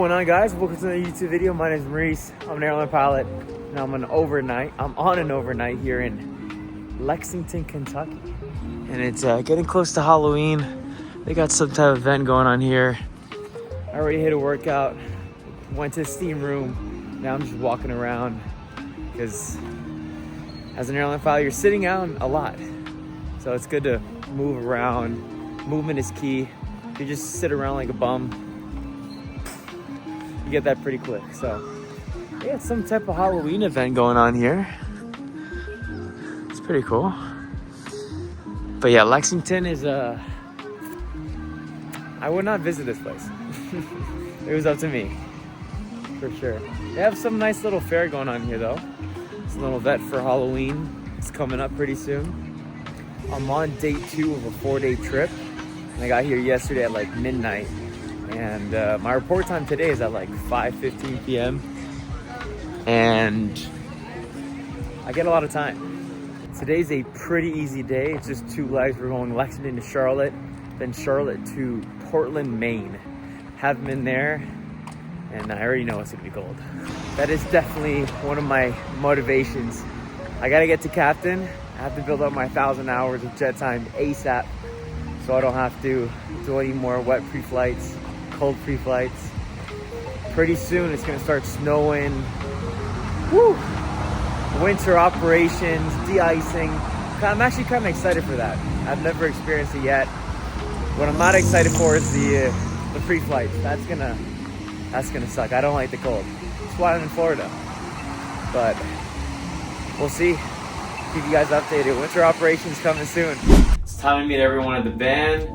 What's going on, guys? Welcome to the YouTube video. My name is Maurice. I'm an airline pilot and I'm on an overnight here in Lexington, Kentucky. And it's getting close to Halloween. They got some type of event going on here. I already hit a workout, went to the steam room. Now I'm just walking around because as an airline pilot, you're sitting down a lot. So it's good to move around. Movement is key. If you just sit around like a bum, you get that pretty quick. So yeah, it's some type of Halloween event going on here. It's pretty cool. But yeah, Lexington is I would not visit this place. It was up to me, for sure. They have some nice little fair going on here though. It's a little vet for Halloween. It's coming up pretty soon. I'm on day 2 of a 4-day trip. And I got here yesterday at like midnight. And my report time today is at like 5:15 p.m. And I get a lot of time. Today's a pretty easy day. It's just 2 legs. We're going Lexington to Charlotte, then Charlotte to Portland, Maine. Haven't been there, and I already know it's gonna be cold. That is definitely one of my motivations. I gotta get to captain. I have to build up my 1,000 hours of jet time ASAP, so I don't have to do any more wet pre-flights, cold pre-flights. Pretty soon it's gonna start snowing. Woo! Winter operations, de-icing. I'm actually kind of excited for that. I've never experienced it yet. What I'm not excited for is the pre-flights. That's gonna suck. I don't like the cold. That's why I'm in Florida. But we'll see. Keep you guys updated. Winter operations coming soon. It's time to meet everyone at the band.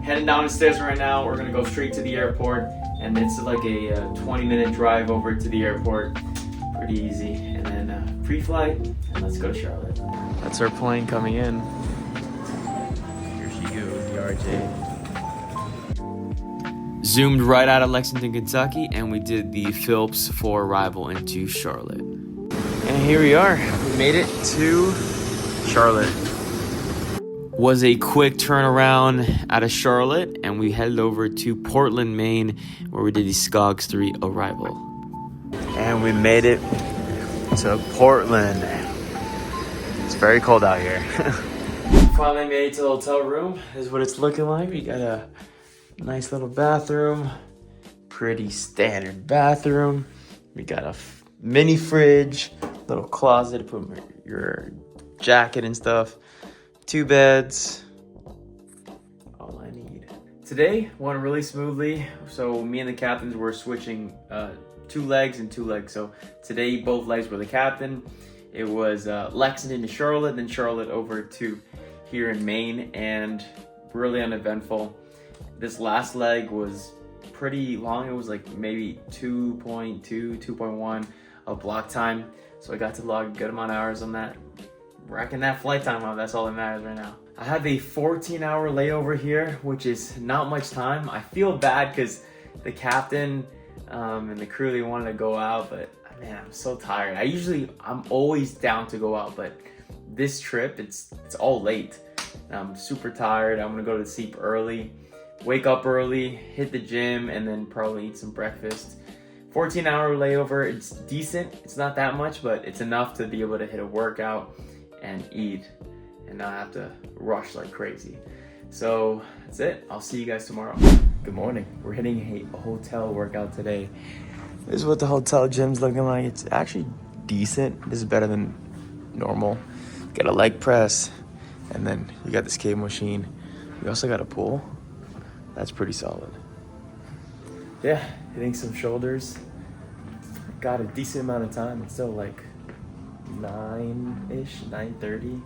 Heading down the stairs right now. We're gonna go straight to the airport, and it's like a 20-minute drive over to the airport. Pretty easy. And then pre-flight, and let's go to Charlotte. That's our plane coming in. Here she goes, the RJ. Zoomed right out of Lexington, Kentucky, and we did the Phillips for arrival into Charlotte. And here we are. We made it to Charlotte. Was a quick turnaround out of Charlotte, and we headed over to Portland, Maine, where we did the Skogs 3 arrival. And we made it to Portland. It's very cold out here. Finally made it to the hotel room. This is what it's looking like. We got a nice little bathroom. Pretty standard bathroom. We got a mini fridge, little closet to put your jacket and stuff. 2 beds. All I need. Today went really smoothly. So me and the captains were switching 2 legs and 2 legs. So today both legs were the captain. It was Lexington to Charlotte, then Charlotte over to here in Maine, and really uneventful. This last leg was pretty long. It was like maybe 2.2, 2.1 of block time. So I got to log a good amount of hours on that. Racking that flight time up, that's all that matters right now. I have a 14-hour layover here, which is not much time. I feel bad because the captain and the crew, they wanted to go out, but man, I'm so tired. I'm always down to go out, but this trip, it's all late. I'm super tired. I'm gonna go to sleep early, wake up early, hit the gym, and then probably eat some breakfast. 14-hour layover, it's decent. It's not that much, but it's enough to be able to hit a workout and eat and not have to rush like crazy. So that's it. I'll see you guys tomorrow. Good morning. We're hitting a hotel workout today. This is what the hotel gym's looking like. It's actually decent. This is better than normal. Got a leg press, and then you got this cable machine. We also got a pool. That's pretty solid. Yeah, hitting some shoulders. Got a decent amount of time. It's still like 9-ish, 9:30,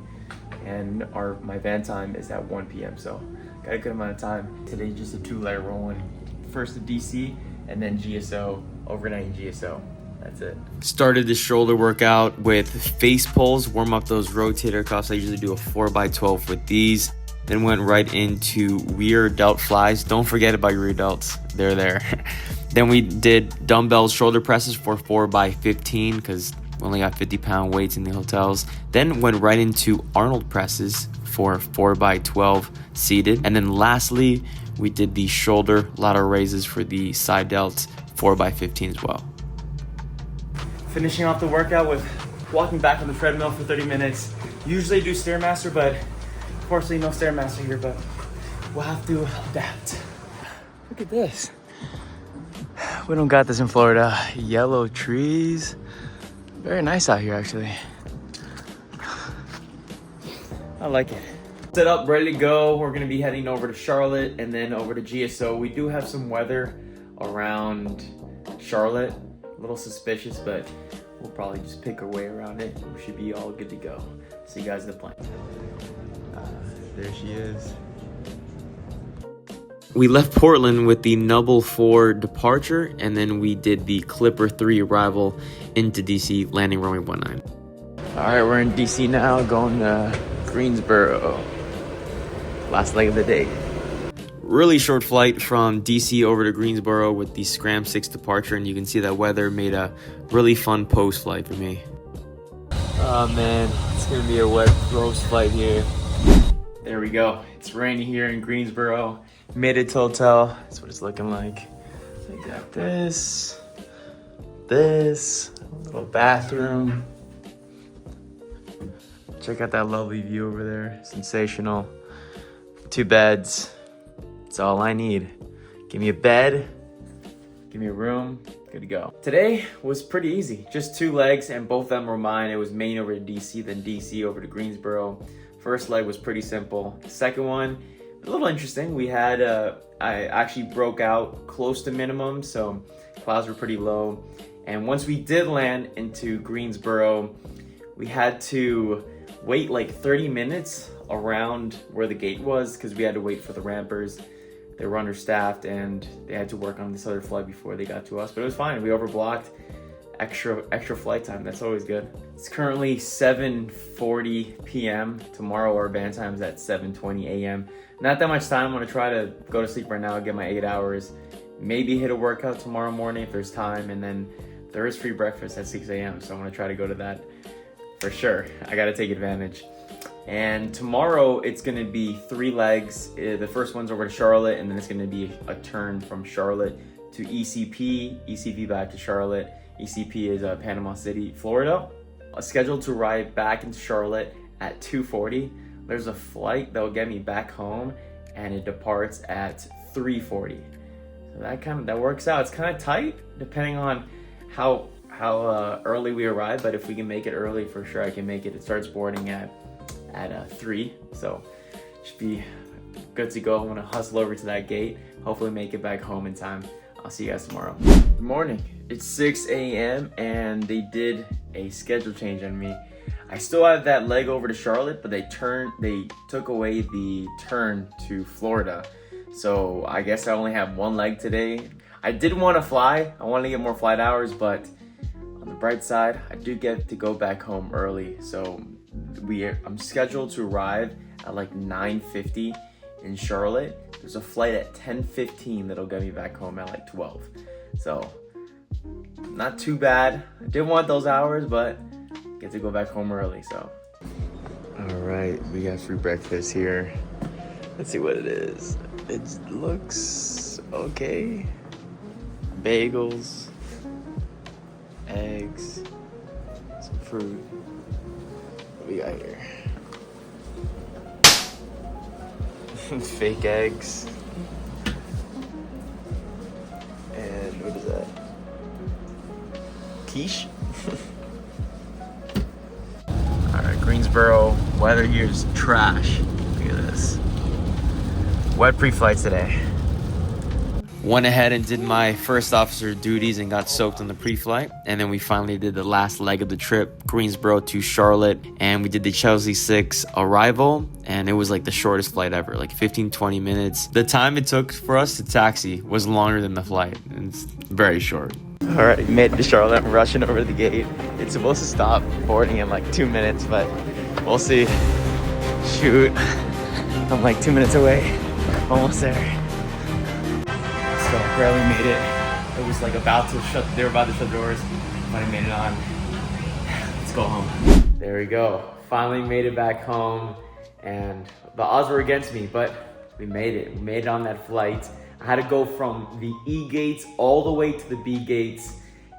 and my van time is at 1 p.m. So got a good amount of time. Today just a 2-leg rolling. First to DC, and then GSO, overnight in GSO. That's it. Started the shoulder workout with face pulls, warm up those rotator cuffs. I usually do a 4x12 with these. Then went right into rear delt flies. Don't forget about your rear delts. They're there. Then we did dumbbell shoulder presses for 4x15 because we only got 50-pound weights in the hotels. Then went right into Arnold presses for 4x12 seated. And then lastly, we did the shoulder lateral raises for the side delts 4x15 as well. Finishing off the workout with walking back on the treadmill for 30 minutes. Usually I do Stairmaster, but unfortunately no Stairmaster here, but we'll have to adapt. Look at this. We don't got this in Florida. Yellow trees. Very nice out here, actually. I like it. Set up, ready to go. We're gonna be heading over to Charlotte and then over to GSO. We do have some weather around Charlotte. A little suspicious, but we'll probably just pick our way around it. We should be all good to go. See you guys in the plane. There she is. We left Portland with the Nubble 4 departure, and then we did the Clipper 3 arrival into DC, landing runway 19. All right, we're in DC now, going to Greensboro. Last leg of the day. Really short flight from DC over to Greensboro with the Scram 6 departure, and you can see that weather made a really fun post flight for me. Oh man, it's gonna be a wet roast flight here. There we go. It's raining here in Greensboro. Made it to hotel. That's what it's looking like. We got this, little bathroom. Check out that lovely view over there. Sensational. 2 beds. That's all I need. Give me a bed, give me a room, good to go. Today was pretty easy. Just 2 legs and both of them were mine. It was Maine over to DC, then DC over to Greensboro. First leg was pretty simple. The second one, a little interesting. We had, I actually broke out close to minimum, so clouds were pretty low. And once we did land into Greensboro, we had to wait like 30 minutes around where the gate was because we had to wait for the rampers. They were understaffed and they had to work on this other flight before they got to us, but it was fine. We overblocked. Extra flight time, that's always good. It's currently 7:40 p.m. Tomorrow our band time is at 7:20 a.m. Not that much time. I'm gonna try to go to sleep right now, get my 8 hours, maybe hit a workout tomorrow morning if there's time, and then there is free breakfast at 6 a.m. so I'm gonna try to go to that for sure. I gotta take advantage. And tomorrow it's gonna be 3 legs. The first one's over to Charlotte, and then it's gonna be a turn from Charlotte to ECP, ECP back to Charlotte. ECP is Panama City, Florida. Scheduled to arrive back into Charlotte at 2:40. There's a flight that'll get me back home, and it departs at 3:40. So that works out. It's kind of tight depending on how early we arrive, but if we can make it early, for sure I can make it. It starts boarding at 3, so should be good to go. I'm gonna hustle over to that gate, hopefully make it back home in time. I'll see you guys tomorrow. Good morning. It's 6 a.m. and they did a schedule change on me. I still have that leg over to Charlotte, but they took away the turn to Florida. So I guess I only have 1 leg today. I did want to fly. I wanted to get more flight hours, but on the bright side, I do get to go back home early. So I'm scheduled to arrive at like 9:50 in Charlotte. There's a flight at 10:15 that'll get me back home at like 12. So not too bad. I did want those hours, but get to go back home early, so. All right, we got free breakfast here. Let's see what it is. It looks okay. Bagels, eggs, some fruit. What we got here? Fake eggs. And what is that? Quiche? Alright, Greensboro. Weather here is trash. Look at this. Wet pre-flight today. Went ahead and did my first officer duties and got soaked on the pre-flight. And then we finally did the last leg of the trip, Greensboro to Charlotte. And we did the Chelsea 6 arrival. And it was like the shortest flight ever, like 15-20 minutes. The time it took for us to taxi was longer than the flight. It's very short. All right, made it to Charlotte. I'm rushing over to the gate. It's supposed to stop boarding in like 2 minutes, but we'll see. Shoot, I'm like 2 minutes away. Almost there. So barely made it. It was like they were about to shut doors, but I made it on. Let's go home. There we go. Finally made it back home, and the odds were against me, but we made it. We made it on that flight. I had to go from the E gates all the way to the B gates.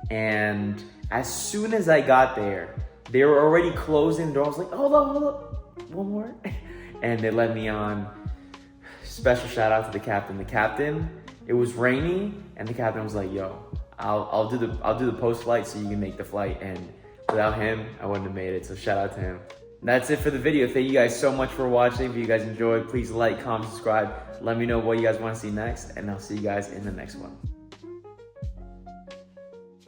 And as soon as I got there, they were already closing the door. I was like, hold up, one more. And they let me on. Special shout out to the captain. The captain, it was rainy, and the captain was like, yo, I'll do the post flight so you can make the flight. And without him, I wouldn't have made it. So shout out to him. That's it for the video. Thank you guys so much for watching. If you guys enjoyed, please like, comment, subscribe. Let me know what you guys want to see next, and I'll see you guys in the next one.